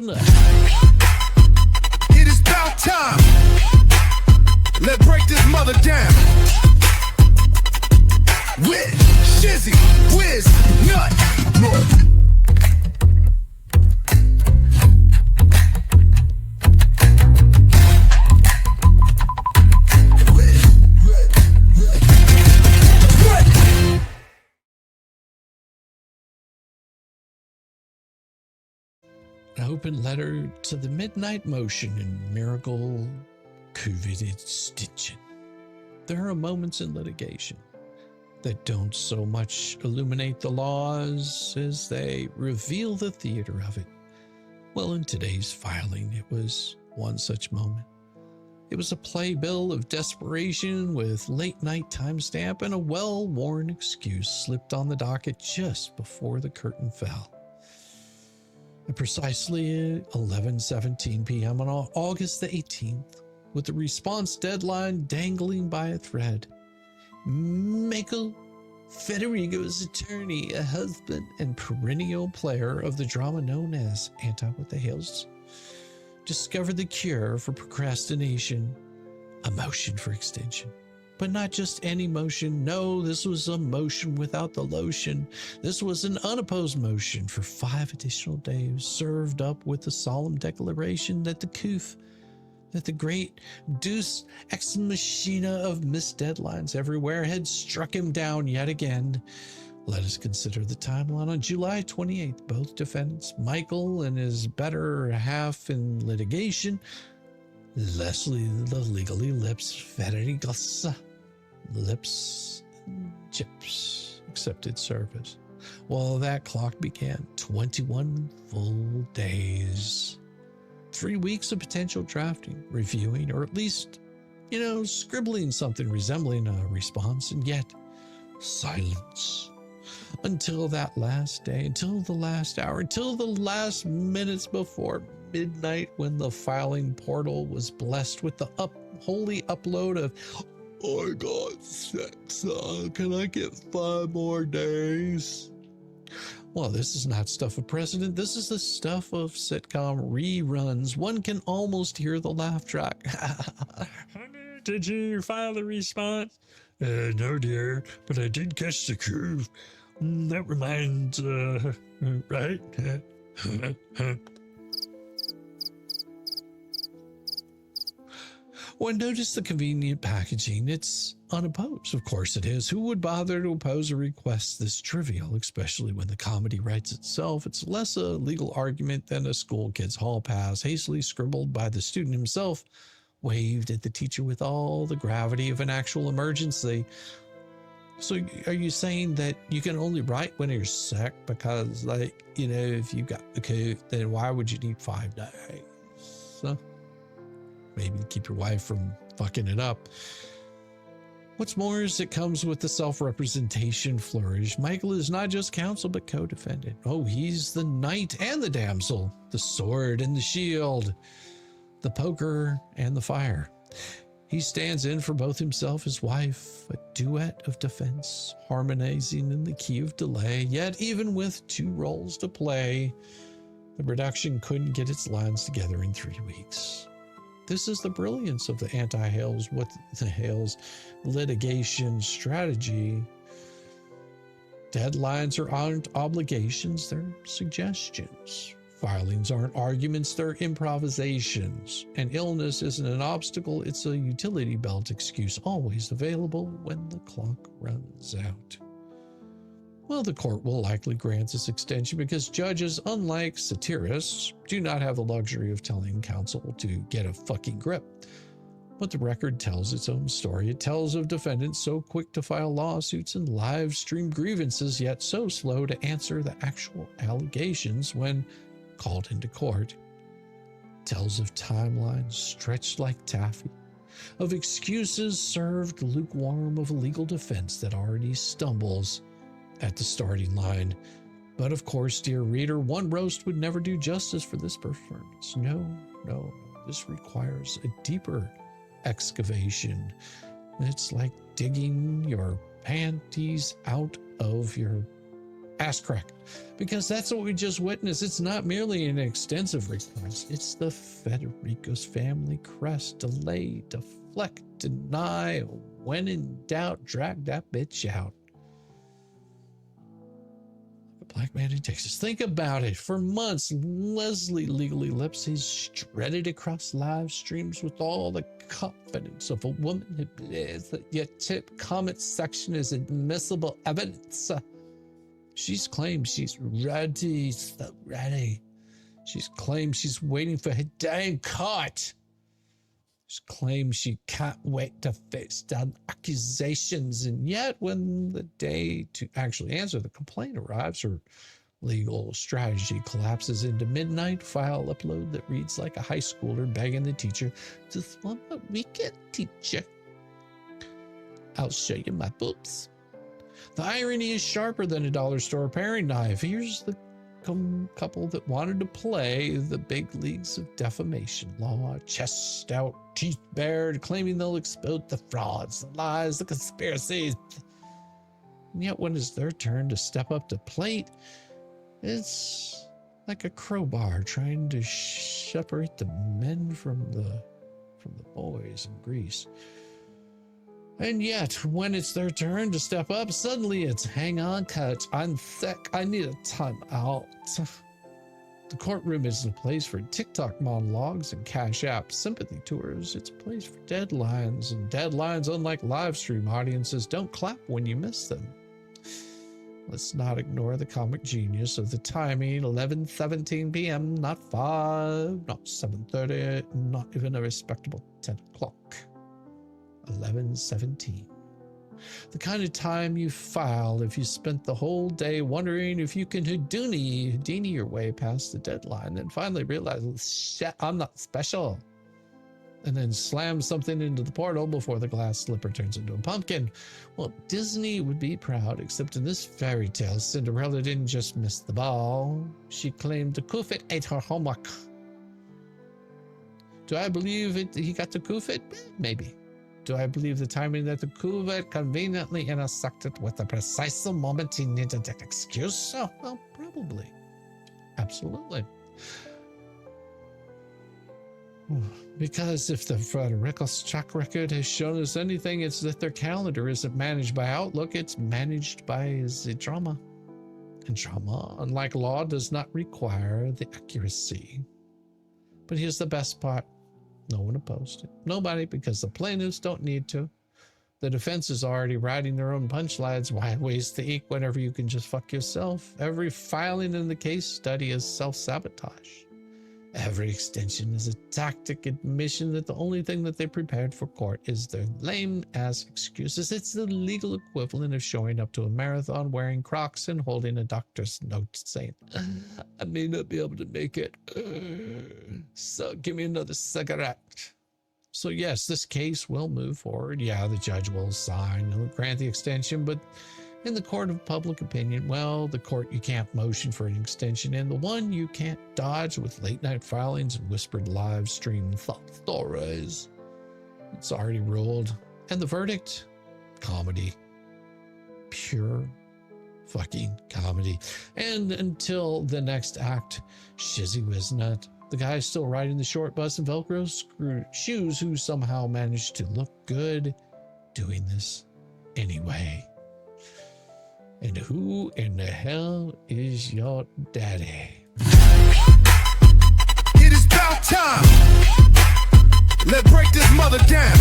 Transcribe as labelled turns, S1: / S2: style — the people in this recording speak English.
S1: It is about time. Let's break this mother down with Shizzywhiznut.
S2: An open letter to the midnight motion and miracle COVID extension. There are moments in litigation that don't so much illuminate the laws as they reveal the theater of it. Well, in today's filing, it was one such moment. It was a playbill of desperation with late-night timestamp and a well-worn excuse slipped on the docket just before the curtain fell. At precisely 11:17 p.m. on August the 18th, with the response deadline dangling by a thread, Michael, Ferderigos' attorney, a husband and perennial player of the drama known as ANTI-WTH, discovered the cure for procrastination, a motion for extension. But not just any motion. No, this was a motion without the lotion. This was an unopposed motion for 5 additional days, served up with the solemn declaration that the great Deus ex machina of missed deadlines everywhere had struck him down yet again. Let us consider the timeline. On July 28th, both defendants, Michael and his better half in litigation, Leslie the legally lips Ferderigos Lips and Chips accepted service. Well, that clock began 21 full days. 3 weeks of potential drafting, reviewing, or at least, scribbling something resembling a response, and yet silence. Until that last day, until the last hour, until the last minutes before midnight, when the filing portal was blessed with the holy upload of, "I got 6, can I get 5 more days?" Well, this is not stuff of precedent. This is the stuff of sitcom reruns. One can almost hear the laugh track. "Did you file the response?" "No, dear, but I did catch the curve. That reminds, right?" Well, notice the convenient packaging. It's unopposed. Of course it is. Who would bother to oppose a request this trivial, especially when the comedy writes itself? It's less a legal argument than a school kid's hall pass, hastily scribbled by the student himself, waved at the teacher with all the gravity of an actual emergency. So are you saying that you can only write when you're sick? Because, if you got the COVID, then why would you need 5 days? So maybe to keep your wife from fucking it up. What's more is it comes with the self-representation flourish. Michael is not just counsel, but co-defendant. Oh, he's the knight and the damsel, the sword and the shield, the poker and the fire. He stands in for both himself, his wife, a duet of defense, harmonizing in the key of delay. Yet even with 2 roles to play, the production couldn't get its lines together in 3 weeks. This is the brilliance of the anti-WTH litigation strategy. Deadlines aren't obligations, they're suggestions. Filings aren't arguments, they're improvisations. And illness isn't an obstacle, it's a utility belt excuse always available when the clock runs out. Well, the court will likely grant this extension because judges, unlike satirists, do not have the luxury of telling counsel to get a fucking grip. But the record tells its own story. It tells of defendants so quick to file lawsuits and live stream grievances, yet so slow to answer the actual allegations when called into court. It tells of timelines stretched like taffy, of excuses served lukewarm, of a legal defense that already stumbles at the starting line. But of course, dear reader, one roast would never do justice for this performance. No, this requires a deeper excavation. It's like digging your panties out of your ass crack. Because that's what we just witnessed. It's not merely an extensive request. It's the Ferderigos family crest. Delay, deflect, deny. When in doubt, drag that bitch out. A black man in Texas. Think about it. For months, Leslie legally lips his shredded across live streams with all the confidence of a woman who believes that your tip comment section is admissible evidence. She's claimed she's ready, so ready. She's claimed she's waiting for her day in court. She's claimed she can't wait to face down accusations. And yet, when the day to actually answer the complaint arrives, her legal strategy collapses into midnight file upload that reads like a high schooler begging the teacher, "Just one more weekend, teacher. I'll show you my boobs." The irony is sharper than a dollar store paring knife. Here's the couple that wanted to play the big leagues of defamation law, chest out, teeth bared, claiming they'll expose the frauds, the lies, the conspiracies. And yet when it's their turn to step up to plate, it's like a crowbar trying to separate the men from the boys in Greece. And yet, when it's their turn to step up, suddenly it's, "Hang on, coach, I'm sick, I need a time out." The courtroom isn't a place for TikTok monologues and Cash App sympathy tours. It's a place for deadlines, and deadlines, unlike live stream audiences, don't clap when you miss them. Let's not ignore the comic genius of the timing. 11:17 p.m., not 5, not 7:30, not even a respectable 10 o'clock. 11:17. The kind of time you file if you spent the whole day wondering if you can Houdini your way past the deadline, then finally realize, shit, I'm not special. And then slam something into the portal before the glass slipper turns into a pumpkin. Well, Disney would be proud, except in this fairy tale, Cinderella didn't just miss the ball. She claimed the Kufit ate her homework. Do I believe he got the Kufit? Maybe. Do I believe the timing that the cuvette conveniently intersected with the precise moment he needed an excuse? Oh, well, probably. Absolutely. Because if the Ferderigos track record has shown us anything, it's that their calendar isn't managed by Outlook, it's managed by the drama. And drama, unlike law, does not require the accuracy. But here's the best part. No one opposed it. Nobody, because the plaintiffs don't need to. The defense is already writing their own punchlines. Why waste the ink whenever you can just fuck yourself? Every filing in the case study is self-sabotage. Every extension is a tactic admission that the only thing that they prepared for court is their lame-ass excuses. It's the legal equivalent of showing up to a marathon wearing Crocs and holding a doctor's note saying, "I may not be able to make it, so give me another cigarette." So yes, this case will move forward. Yeah, the judge will sign and grant the extension, but in the court of public opinion, well, the court you can't motion for an extension, and the one you can't dodge with late night filings and whispered live stream stories. It's already ruled. And the verdict? Comedy. Pure fucking comedy. And until the next act, Shizzywhiznut, the guy still riding the short bus in Velcro shoes who somehow managed to look good doing this anyway. And who in the hell is your daddy?
S1: It is about time. Let's break this mother down.